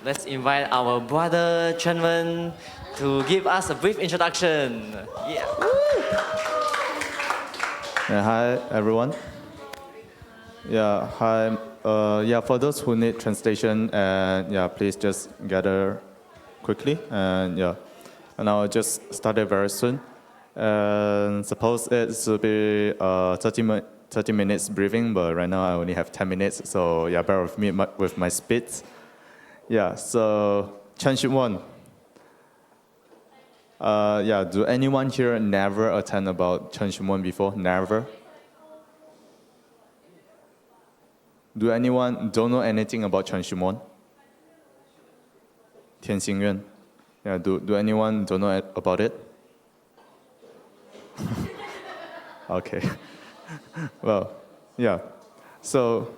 let's invite our brother Chenwen to give us a brief introduction. Yeah. Hi, everyone. Hi. For those who need translation, please just gather quickly. And I'll just start it very soon. Suppose it should be 30 minutes briefing, but right now I only have 10 minutes, so bear with me with my speed. So Championship 1. Do anyone here never attend about Championship 1 before? Never? Do anyone don't know anything about Championship 1? 天心院. Do anyone don't know about it? Okay. So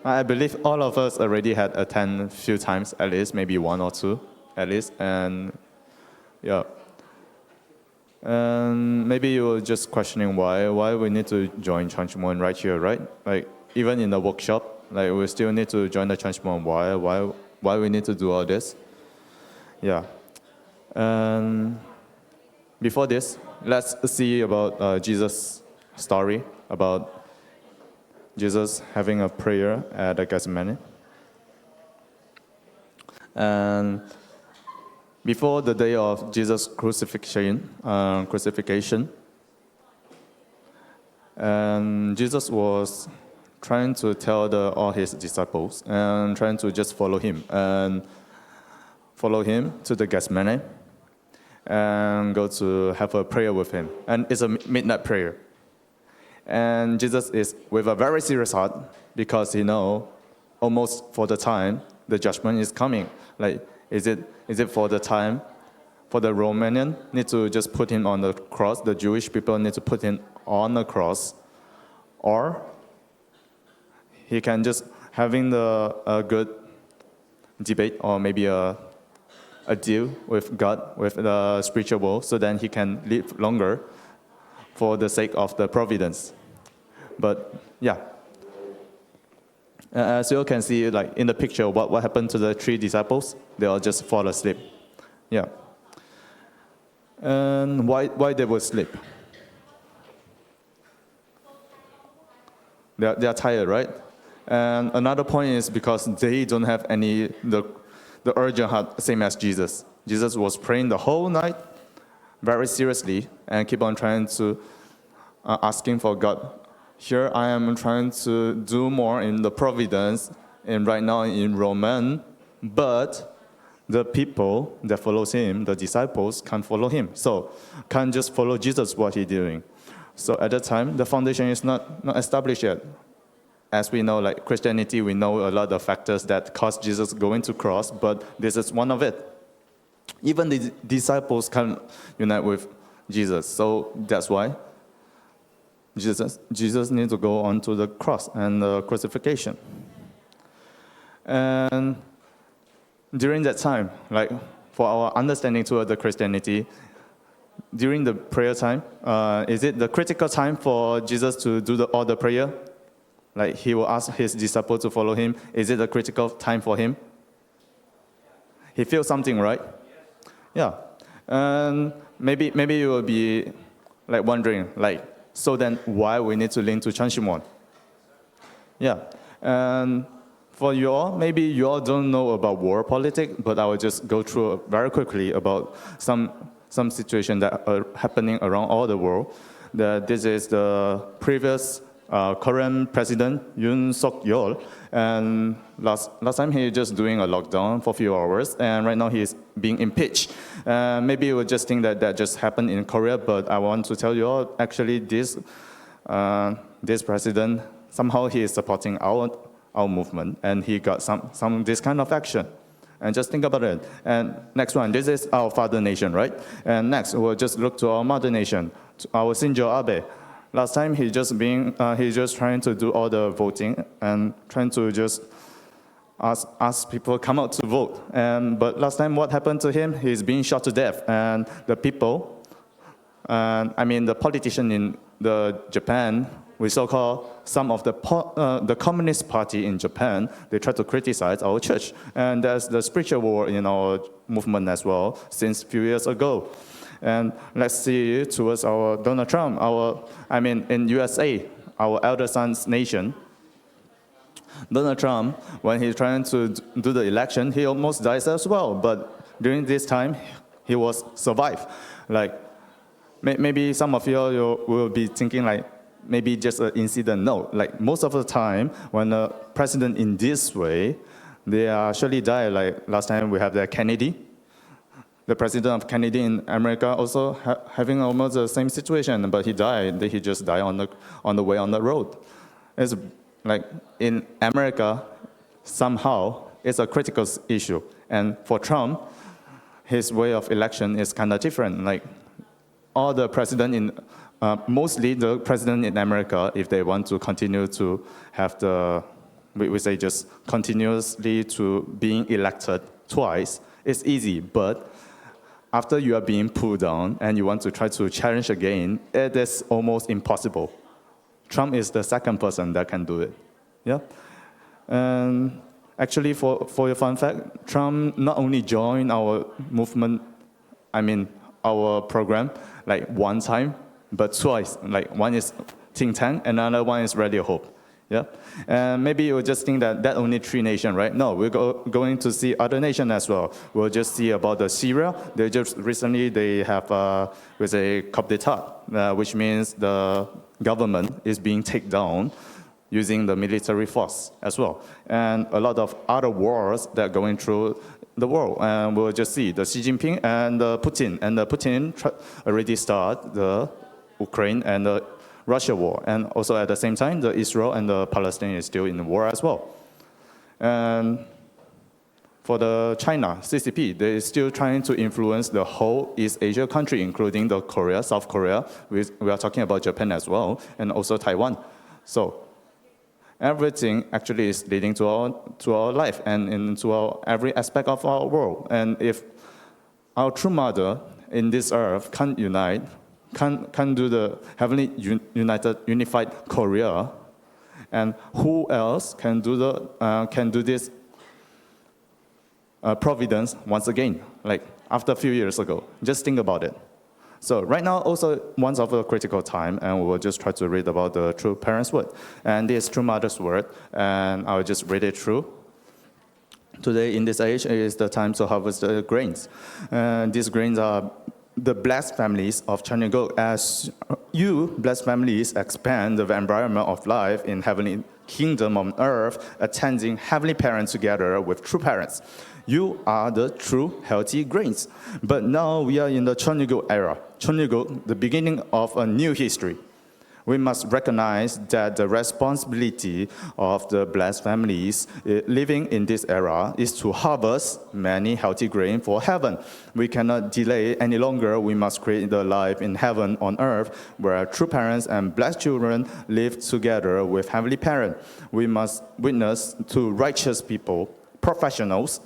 I believe all of us already had attended a few times, at least, maybe one or two, at least, and maybe you were just questioning why we need to join Championship right here, right? Like even in the workshop, like we still need to join the Championship. Why we need to do all this? And before this, let's see about Jesus' story about Jesus having a prayer at the Gethsemane. And before the day of Jesus' crucifixion, and Jesus was trying to tell all his disciples and trying to just follow him to the Gethsemane and go to have a prayer with him. And it's a midnight prayer. And Jesus is with a very serious heart because he knows almost for the time the judgment is coming. Like, is it for the time for the Romanian need to just put him on the cross, the Jewish people need to put him on the cross, or he can just having a good debate or maybe a deal with God, with the spiritual world, so then he can live longer for the sake of the providence. But as you can see, like in the picture, what happened to the 3 disciples? They all just fall asleep. And why they would sleep? They are tired, right? And another point is because they don't have the urgent heart, same as Jesus. Jesus was praying the whole night very seriously and keep on trying to asking for God. Here I am trying to do more in the providence and right now in Roman, but the people that follows him, the disciples, can't follow him. So can't just follow Jesus what he's doing. So at that time, the foundation is not established yet. As we know, like Christianity, we know a lot of factors that caused Jesus going to cross, but this is one of it. Even the disciples can't unite with Jesus, so that's why Jesus needs to go on to the cross and the crucifixion. And during that time, like for our understanding toward the Christianity, during the prayer time, is it the critical time for Jesus to do all the prayer? Like he will ask his disciples to follow him. Is it a critical time for him? He feels something, right? Yeah. And maybe you will be like wondering, like, so then why we need to link to Championship? And for you all, maybe you all don't know about war politics, but I will just go through very quickly about some situation that are happening around all the world. This is the previous Korean President Yoon Suk-yeol, and last time he was just doing a lockdown for a few hours, and right now he is being impeached. Maybe you would just think that just happened in Korea, but I want to tell you all, actually this president, somehow he is supporting our movement, and he got some this kind of action. And just think about it. And next one, this is our father nation, right? And next, we'll just look to our mother nation, our Shinzo Abe. Last time he's just trying to do all the voting and trying to just ask people come out to vote. But last time what happened to him? He's being shot to death. And the people, the politician in Japan we so-called some of the Communist Party in Japan, they try to criticize our church. And there's the spiritual war in our movement as well since a few years ago. And let's see towards our Donald Trump, in USA, our elder son's nation. Donald Trump, when he's trying to do the election, he almost dies as well. But during this time, he was survived. Like, maybe some of you will be thinking like, maybe just an incident. No, like most of the time, when a president in this way, they actually die. Like last time we have the Kennedy. The president of Kennedy in America also having almost the same situation, but he died. He just died on the way on the road. It's like in America, somehow it's a critical issue. And for Trump, his way of election is kind of different. Like all the mostly the president in America, if they want to continue to have we say just continuously to being elected twice, it's easy. But after you are being pulled down and you want to try to challenge again, it is almost impossible. Trump is the second person that can do it. Yeah. And actually, for your fun fact, Trump not only joined our movement, our program, like one time, but twice. Like one is think tank, and another one is Radio Hope. Yeah, and maybe you will just think that only 3 nations, right? No, we're going to see other nations as well. We'll just see about the Syria. They just recently they have with a coup d'état, which means the government is being taken down using the military force as well, and a lot of other wars that are going through the world. And we'll just see the Xi Jinping and Putin, and Putin already started the Ukraine and the Russia war, and also at the same time, the Israel and the Palestine is still in the war as well. And for the China, CCP, they're still trying to influence the whole East Asia country, including the Korea, South Korea. We are talking about Japan as well, and also Taiwan. So everything actually is leading to our life and into every aspect of our world. And if our true mother in this earth can't unite, can do the heavenly unified Korea, and who else can do this providence once again, like after a few years ago? Just think about it. So right now, also once of a critical time, and we will just try to read about the true parents' word, and this true mother's word, and I will just read it through. Today, in this age, is the time to harvest the grains, and these grains are the blessed families of Chanyagok. As you, blessed families, expand the environment of life in heavenly kingdom on earth, attending heavenly parents together with true parents. You are the true healthy grains. But now we are in the Chanyagok era. Chanyagok, the beginning of a new history. We must recognize that the responsibility of the blessed families living in this era is to harvest many healthy grain for heaven. We cannot delay any longer. We must create the life in heaven on earth where true parents and blessed children live together with heavenly parents. We must witness to righteous people, professionals,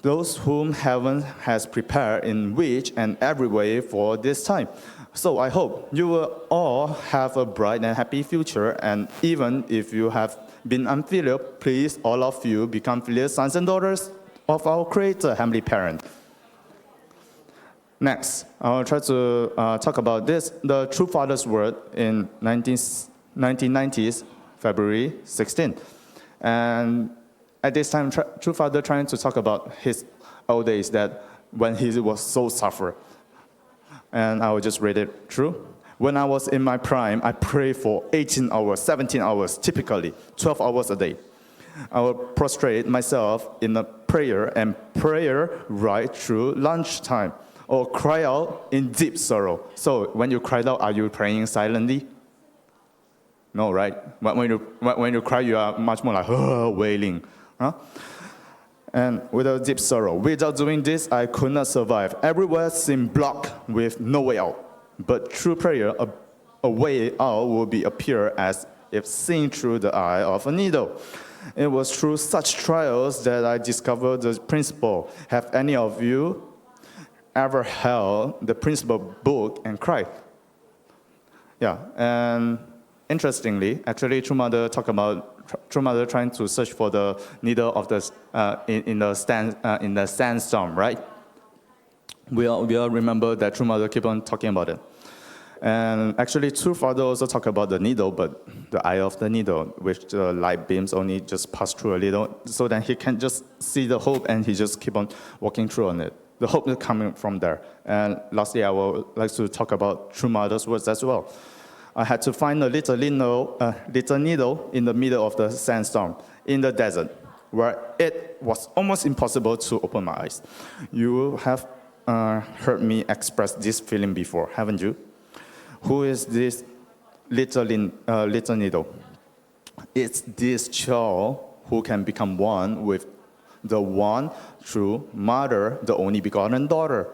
those whom heaven has prepared in which and every way for this time. So I hope you will all have a bright and happy future, and even if you have been unfilial, please, all of you, become filial sons and daughters of our Creator, Heavenly Parent. Next, I'll try to talk about the True Father's Word in 1990s, February 16th. And at this time, True Father trying to talk about his old days, that when he was so suffer. And I will just read it through. When I was in my prime, I prayed for 18 hours, 17 hours, typically 12 hours a day. I will prostrate myself in a prayer and prayer right through lunchtime, or cry out in deep sorrow. So when you cry out, are you praying silently? No, right? When you cry, you are much more like wailing. Huh? And with a deep sorrow. Without doing this, I could not survive. Everywhere seemed blocked with no way out. But through prayer, a way out will appear as if seen through the eye of a needle. It was through such trials that I discovered the principle. Have any of you ever held the principle book and cried? Yeah, and Interestingly, actually, True Mother talk about True Mother trying to search for the needle of the in the sandstorm, right? We all remember that True Mother keep on talking about it. And actually, True Father also talk about the needle, but the eye of the needle, which the light beams only just pass through a little, so that he can just see the hope, and he just keep on walking through on it. The hope is coming from there. And lastly, I would like to talk about True Mother's words as well. I had to find a little needle in the middle of the sandstorm in the desert, where it was almost impossible to open my eyes. You have heard me express this feeling before, haven't you? Who is this little needle? It's this child who can become one with the one true mother, the only begotten daughter.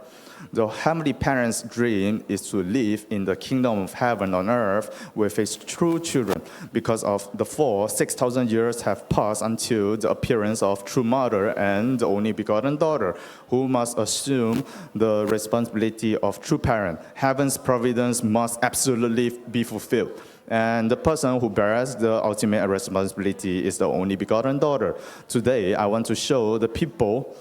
The heavenly parent's dream is to live in the kingdom of heaven on earth with his true children. Because of the fall, 6,000 years have passed until the appearance of true mother and the only begotten daughter, who must assume the responsibility of true parent. Heaven's providence must absolutely be fulfilled. And the person who bears the ultimate responsibility is the only begotten daughter. Today, I want to show the people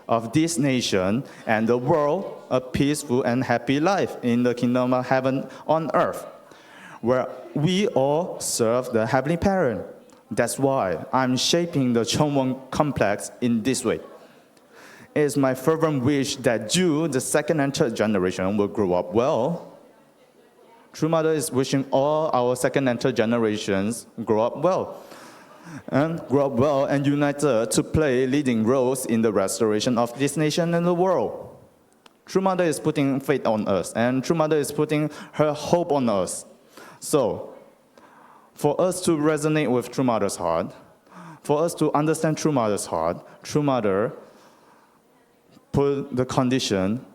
of this nation and the world a peaceful and happy life in the kingdom of heaven on earth, where we all serve the heavenly parent. That's why I'm shaping the Cheongwon complex in this way. It is my fervent wish that you, the second and third generation, will grow up well. True Mother is wishing all our second and third generations grow up well and united to play leading roles in the restoration of this nation and the world. True Mother is putting faith on us, and True Mother is putting her hope on us. So, for us to resonate with True Mother's heart, for us to understand True Mother's heart, True Mother put the condition,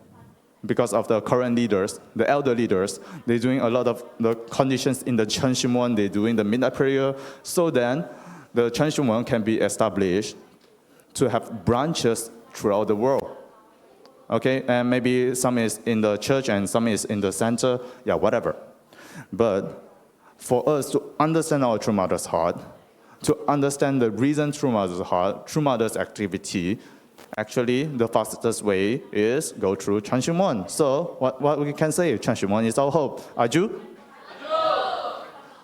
because of the current leaders, the elder leaders, they're doing a lot of the conditions in the Chen Shimon, they're doing the midnight prayer, so then the Chen Shimon can be established to have branches throughout the world. Okay, and maybe some is in the church and some is in the center, yeah, whatever. But for us to understand our True Mother's heart, to understand the reason True Mother's heart, True Mother's activity, actually, the fastest way is go through Chen Shimon. So, what we can say, Chen Shimon is our hope. Are you?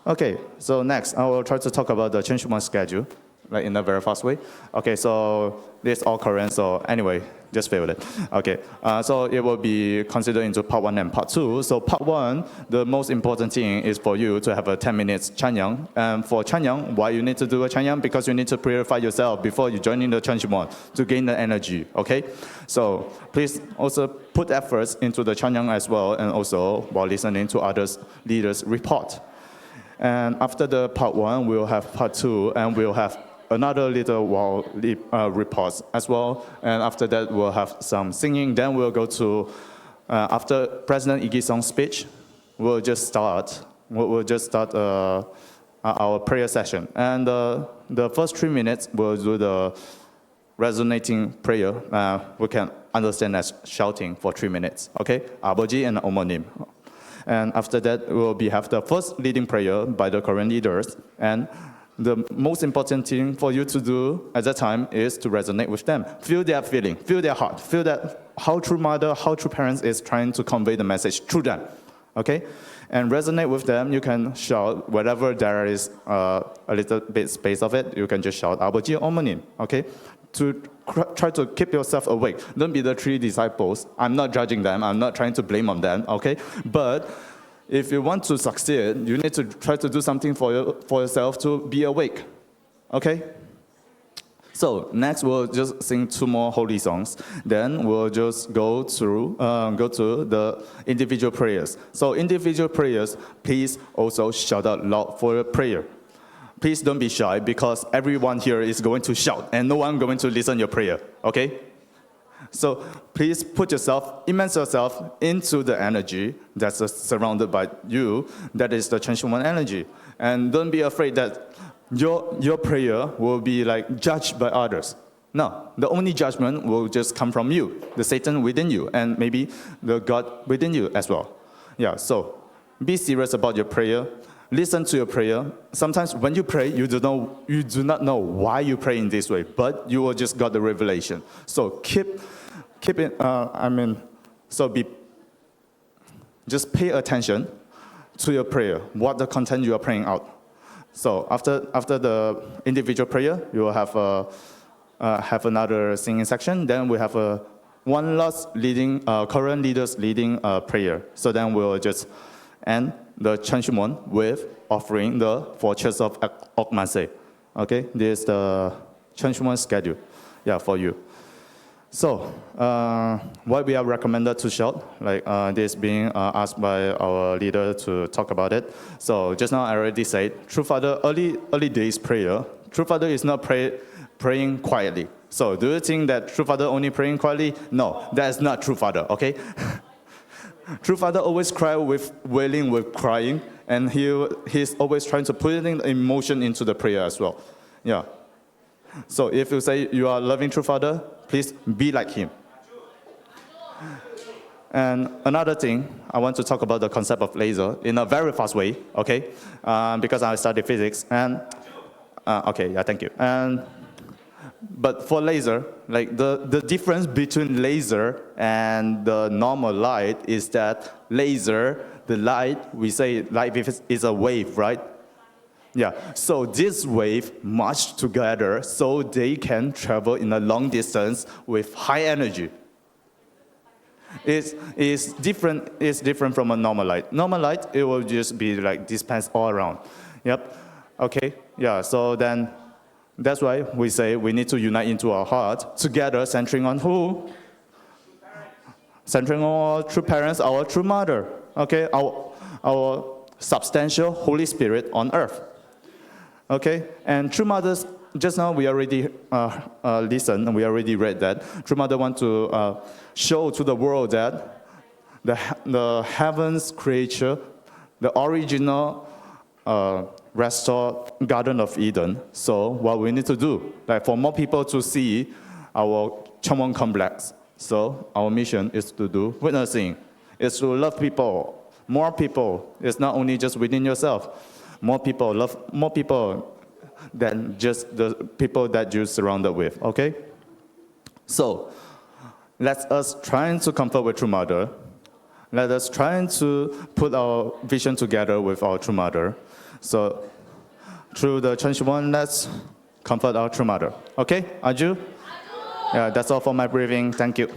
Okay, so next, I will try to talk about the Chen Shimon schedule, like in a very fast way. Okay, so this is all current, so anyway, just feel it. Okay, so it will be considered into part 1 and part 2. So part 1, the most important thing is for you to have a 10 minutes Chanyang. And for Chanyang, why you need to do a Chanyang? Because you need to purify yourself before you join in the Chen Shimon to gain the energy, okay? So please also put efforts into the Chanyang as well, and also while listening to others leaders' report. And after the part 1, we'll have part 2, and we'll have another little while reports as well. And after that, we'll have some singing. Then we'll go to, after President Lee Ki-sung's speech, we'll just start our prayer session. And the first 3 minutes, we'll do the resonating prayer. We can understand as shouting for 3 minutes, okay? Abaji and Omonim. And after that, we'll have the first leading prayer by the current leaders. And the most important thing for you to do at that time is to resonate with them. Feel their feeling, feel their heart, feel that how True Mother, how True Parents is trying to convey the message through them, okay? And resonate with them, you can shout, wherever there is a little bit space of it, you can just shout, Abaji Omonim, okay? To try to keep yourself awake. Don't be the 3 disciples. I'm not judging them, I'm not trying to blame on them, okay? But if you want to succeed, you need to try to do something for yourself to be awake, okay? So next, we'll just sing 2 more holy songs. Then we'll just go to the individual prayers. So individual prayers, please also shout out loud for your prayer. Please don't be shy, because everyone here is going to shout, and no one going to listen your prayer, okay? So please immerse yourself into the energy that's surrounded by you. That is the Chen Shimon energy. And don't be afraid that your prayer will be like judged by others. No, the only judgment will just come from you, the Satan within you, and maybe the God within you as well. Yeah, so be serious about your prayer. Listen to your prayer. Sometimes when you pray, you do not know why you pray in this way, but you will just got the revelation. So keep it. Just pay attention to your prayer, what the content you are praying out. So after the individual prayer, you will have another singing section. Then we have one last leading Korean leaders leading prayer. So then we'll just end the Chanshimon with offering the Fortress of Okmase. Okay, this is the Chanshimon schedule, for you. So, what we are recommended to shout, this being asked by our leader to talk about it. So just now I already said, True Father, early days prayer, True Father is not praying quietly. So do you think that True Father only praying quietly? No, that is not True Father, okay? True Father always cry with wailing, with crying, and he's always trying to put in emotion into the prayer as well. Yeah. So if you say you are loving True Father, please be like him. And another thing, I want to talk about the concept of laser in a very fast way, okay? Because I studied physics, and thank you. But for laser, the difference between laser and the normal light is that laser, the light, we say light is a wave, right? Yeah, so this wave march together so they can travel in a long distance with high energy. It's different from a normal light. Normal light, it will just be dispersed all around. Yep, okay, yeah, so then that's why we say we need to unite into our heart together, centering on who? Centering on our true parents, our true mother, okay? Our substantial Holy Spirit on earth. Okay, and True Mothers, just now we already listened and we already read that. True Mother want to show to the world that the heavens creature, the original restored Garden of Eden. So what we need to do, for more people to see our Chongwon complex. So our mission is to do witnessing, is to love people, more people. It's not only just within yourself. More people, love more people than just the people that you're surrounded with, okay? So, let us try to comfort with True Mother. Let us try to put our vision together with our True Mother. So, through the Chanshimon, let's comfort our True Mother. Okay, Aju? Yeah, that's all for my briefing. Thank you.